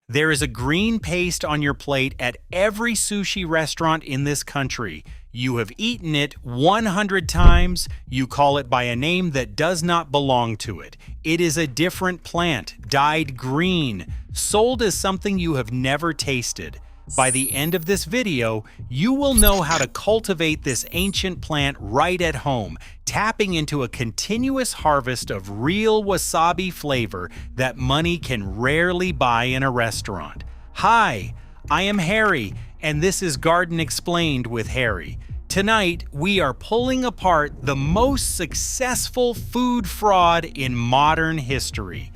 There is a green paste on your plate at every sushi restaurant in this country. You have eaten it 100 times. You call it by a name that does not belong to it. It is a different plant, dyed green, sold as something you have never tasted. By the end of this video, you will know how to cultivate this ancient plant right at home, tapping into a continuous harvest of real wasabi flavor that money can rarely buy in a restaurant. Hi, I am Harry, and this is Garden Explained with Harry. Tonight, we are pulling apart the most successful food fraud in modern history.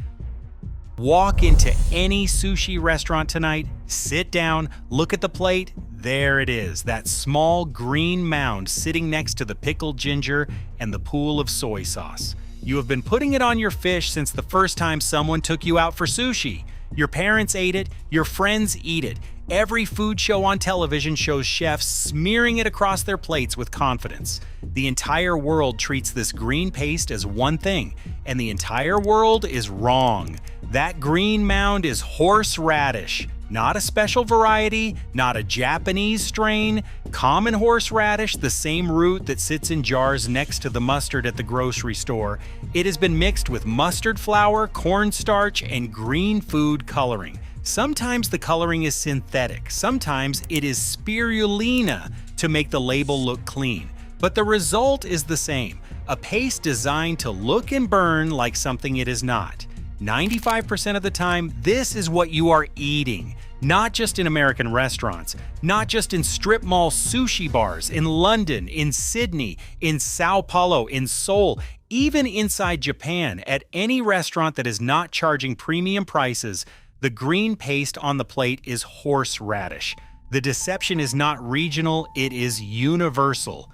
Walk into any sushi restaurant tonight, sit down, look at the plate. There it is, that small green mound sitting next to the pickled ginger and the pool of soy sauce. You have been putting it on your fish since the first time someone took you out for sushi. Your parents ate it, your friends eat it. Every food show on television shows chefs smearing it across their plates with confidence. The entire world treats this green paste as one thing, and the entire world is wrong. That green mound is horseradish, not a special variety, not a Japanese strain. Common horseradish, the same root that sits in jars next to the mustard at the grocery store. It has been mixed with mustard flour, cornstarch, and green food coloring. Sometimes the coloring is synthetic, sometimes it is spirulina to make the label look clean. But the result is the same, a paste designed to look and burn like something it is not. 95% of the time, this is what you are eating. Not just in American restaurants, not just in strip mall sushi bars, in London, in Sydney, in Sao Paulo, in Seoul, even inside Japan, at any restaurant that is not charging premium prices, the green paste on the plate is horseradish. The deception is not regional, it is universal.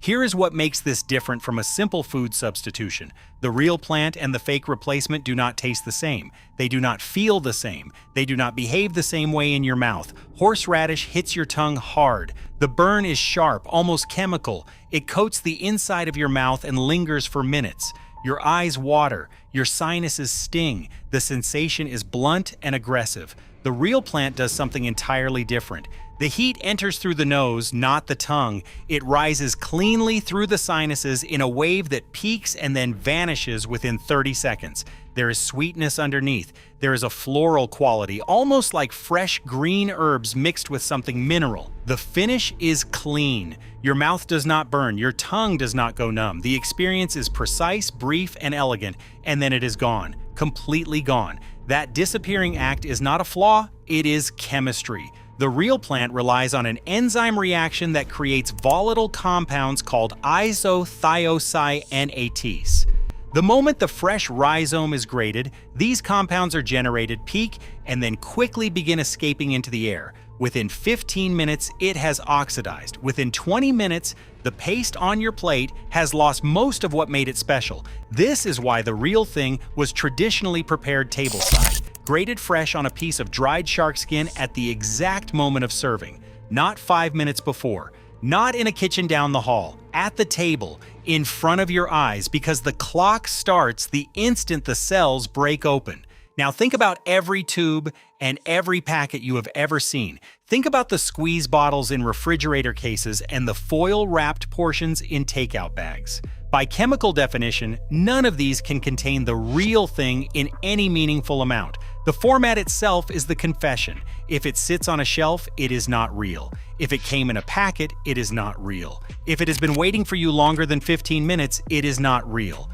Here is what makes this different from a simple food substitution. The real plant and the fake replacement do not taste the same. They do not feel the same. They do not behave the same way in your mouth. Horseradish hits your tongue hard. The burn is sharp, almost chemical. It coats the inside of your mouth and lingers for minutes. Your eyes water. Your sinuses sting. The sensation is blunt and aggressive. The real plant does something entirely different. The heat enters through the nose, not the tongue. It rises cleanly through the sinuses in a wave that peaks and then vanishes within 30 seconds. There is sweetness underneath. There is a floral quality, almost like fresh green herbs mixed with something mineral. The finish is clean. Your mouth does not burn. Your tongue does not go numb. The experience is precise, brief, and elegant, and then it is gone. Completely gone. That disappearing act is not a flaw, it is chemistry. The real plant relies on an enzyme reaction that creates volatile compounds called isothiocyanatase. The moment the fresh rhizome is grated, these compounds are generated, peak, and then quickly begin escaping into the air. Within 15 minutes, it has oxidized. Within 20 minutes, the paste on your plate has lost most of what made it special. This is why the real thing was traditionally prepared tableside, grated fresh on a piece of dried shark skin at the exact moment of serving, not 5 minutes before, not in a kitchen down the hall, at the table, in front of your eyes, because the clock starts the instant the cells break open. Now think about every tube and every packet you have ever seen. Think about the squeeze bottles in refrigerator cases and the foil-wrapped portions in takeout bags. By chemical definition, none of these can contain the real thing in any meaningful amount. The format itself is the confession. If it sits on a shelf, it is not real. If it came in a packet, it is not real. If it has been waiting for you longer than 15 minutes, it is not real.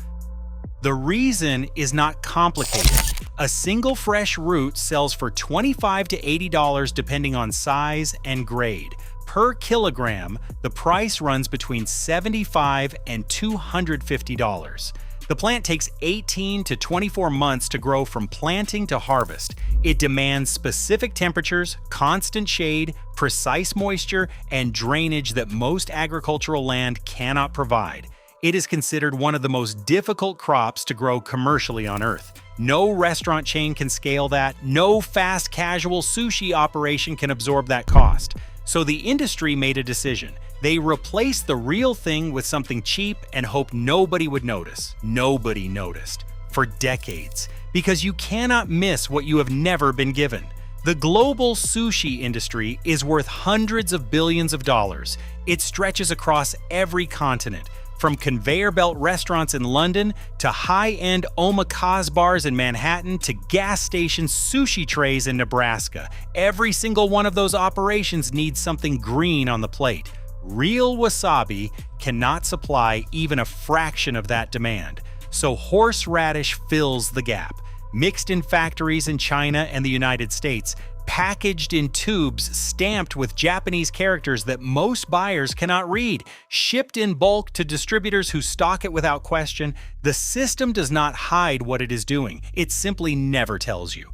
The reason is not complicated. A single fresh root sells for $25 to $80 depending on size and grade. Per kilogram, the price runs between $75 and $250. The plant takes 18 to 24 months to grow from planting to harvest. It demands specific temperatures, constant shade, precise moisture, and drainage that most agricultural land cannot provide. It is considered one of the most difficult crops to grow commercially on Earth. No restaurant chain can scale that. No fast casual sushi operation can absorb that cost. So the industry made a decision. They replaced the real thing with something cheap and hoped nobody would notice. Nobody noticed. For decades. because you cannot miss what you have never been given. The global sushi industry is worth hundreds of billions of dollars. It stretches across every continent, from conveyor belt restaurants in London to high-end omakase bars in Manhattan to gas station sushi trays in Nebraska. Every single one of those operations needs something green on the plate. Real wasabi cannot supply even a fraction of that demand, so horseradish fills the gap. Mixed in factories in China and the United States, packaged in tubes stamped with Japanese characters that most buyers cannot read, shipped in bulk to distributors who stock it without question, the system does not hide what it is doing. It simply never tells you.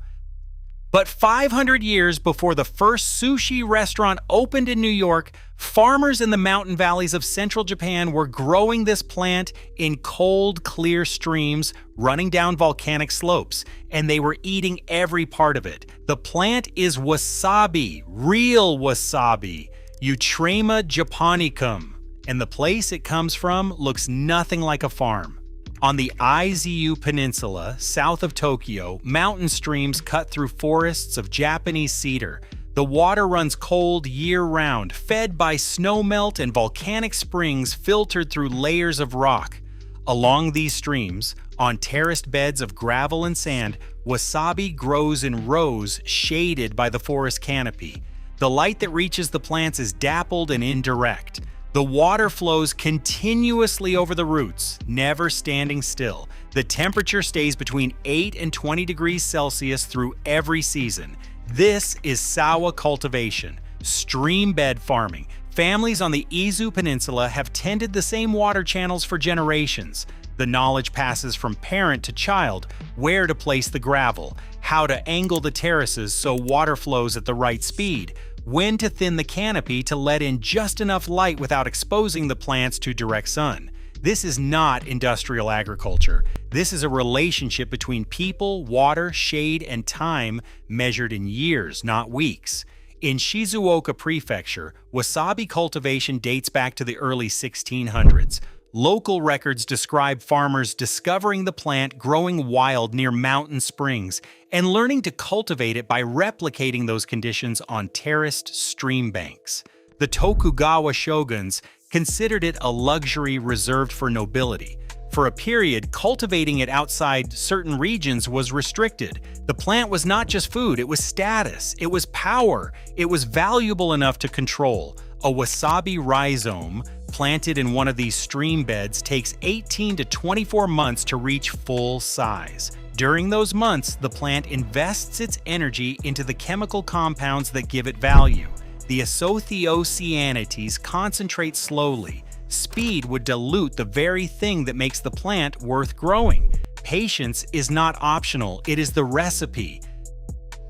But 500 years before the first sushi restaurant opened in New York, farmers in the mountain valleys of central Japan were growing this plant in cold, clear streams running down volcanic slopes, and they were eating every part of it. The plant is wasabi, real wasabi, Eutrema japonicum, and the place it comes from looks nothing like a farm. On the Izu Peninsula, south of Tokyo, mountain streams cut through forests of Japanese cedar. The water runs cold year-round, fed by snowmelt and volcanic springs filtered through layers of rock. Along these streams, on terraced beds of gravel and sand, wasabi grows in rows shaded by the forest canopy. The light that reaches the plants is dappled and indirect. The water flows continuously over the roots, never standing still. The temperature stays between 8 and 20 degrees Celsius through every season. This is sawa cultivation, stream bed farming. Families on the Izu Peninsula have tended the same water channels for generations. The knowledge passes from parent to child, where to place the gravel, how to angle the terraces so water flows at the right speed, when to thin the canopy to let in just enough light without exposing the plants to direct sun. This is not industrial agriculture. This is a relationship between people, water, shade, and time measured in years, not weeks. In Shizuoka Prefecture, wasabi cultivation dates back to the early 1600s. Local records describe farmers discovering the plant growing wild near mountain springs and learning to cultivate it by replicating those conditions on terraced stream banks. The Tokugawa shoguns considered it a luxury reserved for nobility. For a period, cultivating it outside certain regions was restricted. The plant was not just food, it was status, it was power, it was valuable enough to control. A wasabi rhizome planted in one of these stream beds takes 18 to 24 months to reach full size. During those months, the plant invests its energy into the chemical compounds that give it value. The isothiocyanates concentrate slowly. Speed would dilute the very thing that makes the plant worth growing. Patience is not optional, it is the recipe.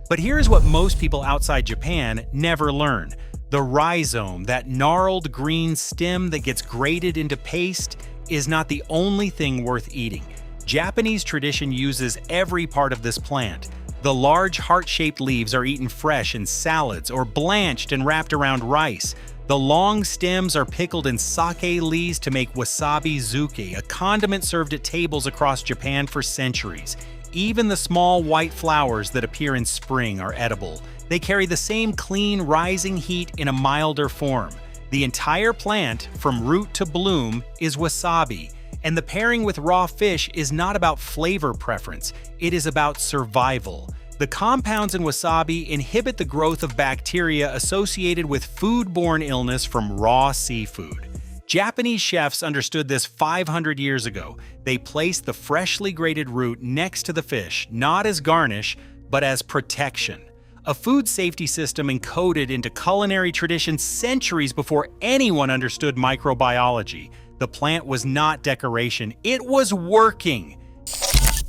But here's what most people outside Japan never learn. The rhizome, that gnarled green stem that gets grated into paste, is not the only thing worth eating. Japanese tradition uses every part of this plant. The large heart-shaped leaves are eaten fresh in salads or blanched and wrapped around rice. The long stems are pickled in sake leaves to make wasabi zuke, a condiment served at tables across Japan for centuries. Even the small white flowers that appear in spring are edible. They carry the same clean, rising heat in a milder form. The entire plant, from root to bloom, is wasabi, and the pairing with raw fish is not about flavor preference, it is about survival. The compounds in wasabi inhibit the growth of bacteria associated with foodborne illness from raw seafood. Japanese chefs understood this 500 years ago. They placed the freshly grated root next to the fish, not as garnish, but as protection. A food safety system encoded into culinary tradition centuries before anyone understood microbiology. The plant was not decoration, it was working.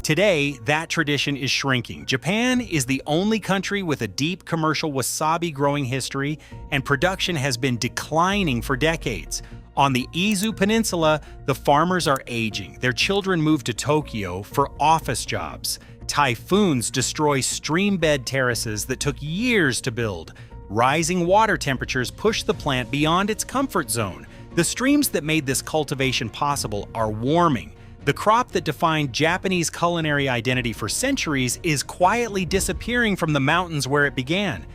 Today, that tradition is shrinking. Japan is the only country with a deep commercial wasabi growing history, and production has been declining for decades. On the Izu Peninsula, the farmers are aging. Their children move to Tokyo for office jobs. Typhoons destroy stream bed terraces that took years to build. Rising water temperatures push the plant beyond its comfort zone. The streams that made this cultivation possible are warming. The crop that defined Japanese culinary identity for centuries is quietly disappearing from the mountains where it began.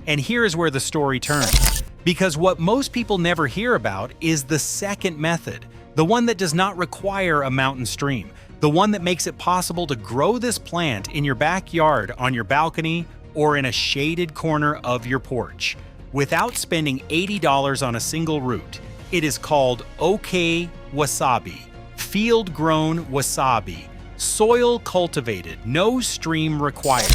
And here's where the story turns. Because what most people never hear about is the second method, the one that does not require a mountain stream, the one that makes it possible to grow this plant in your backyard, on your balcony, or in a shaded corner of your porch, without spending $80 on a single root. It is called wasabi, field-grown wasabi, soil cultivated, no stream required.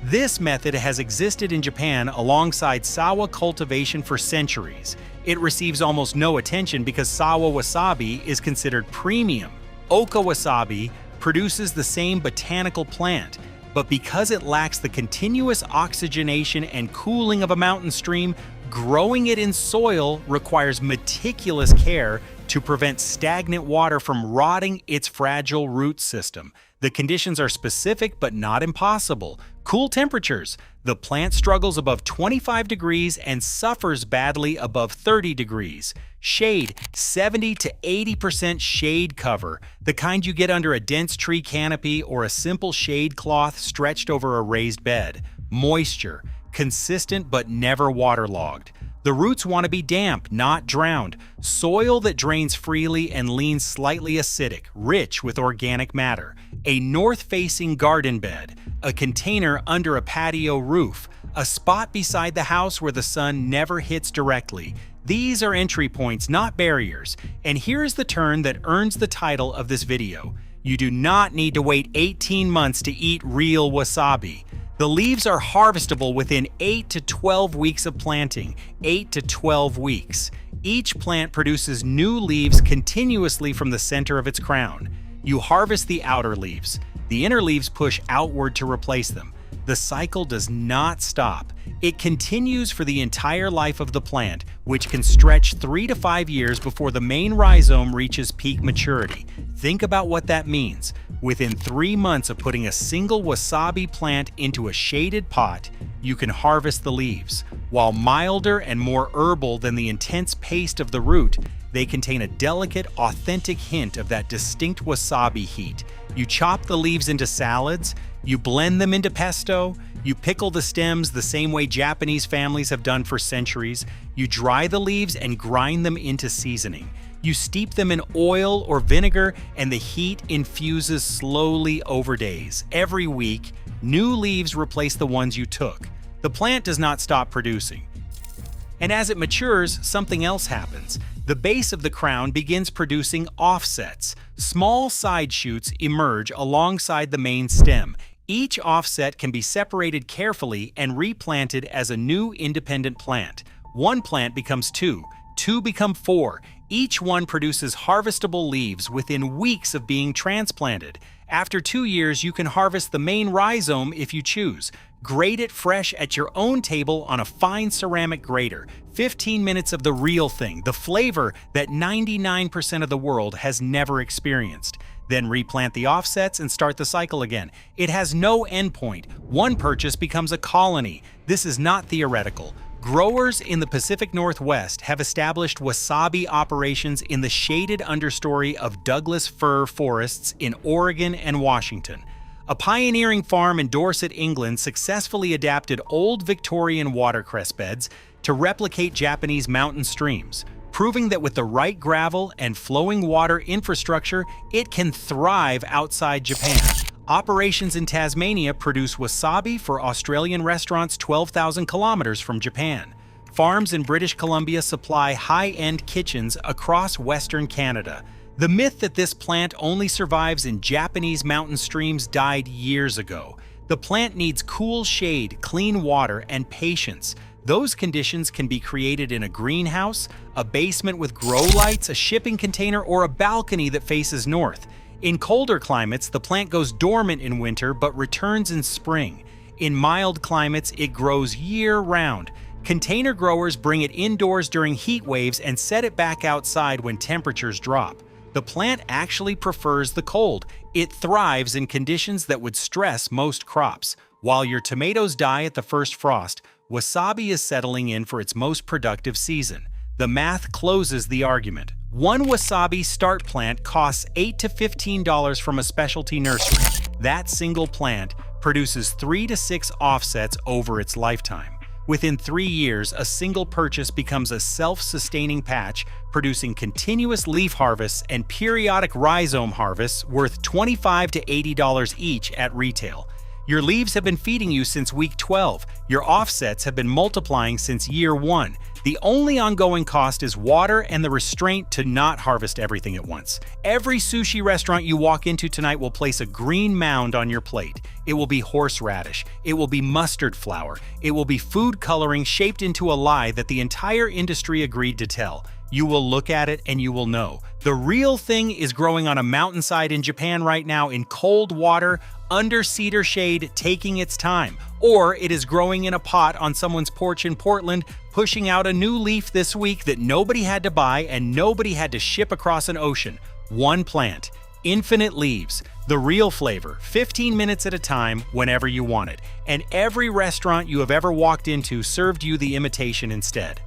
This method has existed in Japan alongside sawa cultivation for centuries. It receives almost no attention because sawa wasabi is considered premium. Oka wasabi produces the same botanical plant, but because it lacks the continuous oxygenation and cooling of a mountain stream, growing it in soil requires meticulous care to prevent stagnant water from rotting its fragile root system. The conditions are specific but not impossible. Cool temperatures. The plant struggles above 25 degrees and suffers badly above 30 degrees. Shade, 70 to 80% shade cover, the kind you get under a dense tree canopy or a simple shade cloth stretched over a raised bed. Moisture, consistent but never waterlogged. The roots want to be damp, not drowned. Soil that drains freely and leans slightly acidic, rich with organic matter. A north-facing garden bed. A container under a patio roof. A spot beside the house where the sun never hits directly. These are entry points, not barriers. And here's the turn that earns the title of this video. You do not need to wait 18 months to eat real wasabi. The leaves are harvestable within 8 to 12 weeks of planting, 8 to 12 weeks. Each plant produces new leaves continuously from the center of its crown. You harvest the outer leaves. The inner leaves push outward to replace them. The cycle does not stop. It continues for the entire life of the plant, which can stretch 3 to 5 years before the main rhizome reaches peak maturity. Think about what that means. Within 3 months of putting a single wasabi plant into a shaded pot, you can harvest the leaves. While milder and more herbal than the intense paste of the root, they contain a delicate, authentic hint of that distinct wasabi heat. You chop the leaves into salads, you blend them into pesto, you pickle the stems the same way Japanese families have done for centuries, you dry the leaves and grind them into seasoning. You steep them in oil or vinegar, and the heat infuses slowly over days. Every week, new leaves replace the ones you took. The plant does not stop producing. And as it matures, something else happens. The base of the crown begins producing offsets. Small side shoots emerge alongside the main stem. Each offset can be separated carefully and replanted as a new independent plant. One plant becomes two become four. Each one produces harvestable leaves within weeks of being transplanted. After 2 years, you can harvest the main rhizome if you choose. Grate it fresh at your own table on a fine ceramic grater. 15 minutes of the real thing, the flavor that 99% of the world has never experienced. Then replant the offsets and start the cycle again. It has no endpoint. One purchase becomes a colony. This is not theoretical. Growers in the Pacific Northwest have established wasabi operations in the shaded understory of Douglas fir forests in Oregon and Washington. A pioneering farm in Dorset, England successfully adapted old Victorian watercress beds to replicate Japanese mountain streams, proving that with the right gravel and flowing water infrastructure, it can thrive outside Japan. Operations in Tasmania produce wasabi for Australian restaurants 12,000 kilometers from Japan. Farms in British Columbia supply high-end kitchens across Western Canada. The myth that this plant only survives in Japanese mountain streams died years ago. The plant needs cool shade, clean water, and patience. Those conditions can be created in a greenhouse, a basement with grow lights, a shipping container, or a balcony that faces north. In colder climates, the plant goes dormant in winter but returns in spring. In mild climates, it grows year-round. Container growers bring it indoors during heat waves and set it back outside when temperatures drop. The plant actually prefers the cold. It thrives in conditions that would stress most crops. While your tomatoes die at the first frost, wasabi is settling in for its most productive season. The math closes the argument. One wasabi start plant costs $8 to $15 from a specialty nursery. That single plant produces 3 to 6 offsets over its lifetime. Within 3 years, a single purchase becomes a self-sustaining patch, producing continuous leaf harvests and periodic rhizome harvests worth $25 to $80 each at retail. Your leaves have been feeding you since week 12. Your offsets have been multiplying since year 1. The only ongoing cost is water and the restraint to not harvest everything at once. Every sushi restaurant you walk into tonight will place a green mound on your plate. It will be horseradish. It will be mustard flour. It will be food coloring shaped into a lie that the entire industry agreed to tell. You will look at it and you will know. The real thing is growing on a mountainside in Japan right now in cold water, under cedar shade, taking its time. Or it is growing in a pot on someone's porch in Portland, pushing out a new leaf this week that nobody had to buy and nobody had to ship across an ocean. One plant, infinite leaves, the real flavor, 15 minutes at a time, whenever you want it. And every restaurant you have ever walked into served you the imitation instead.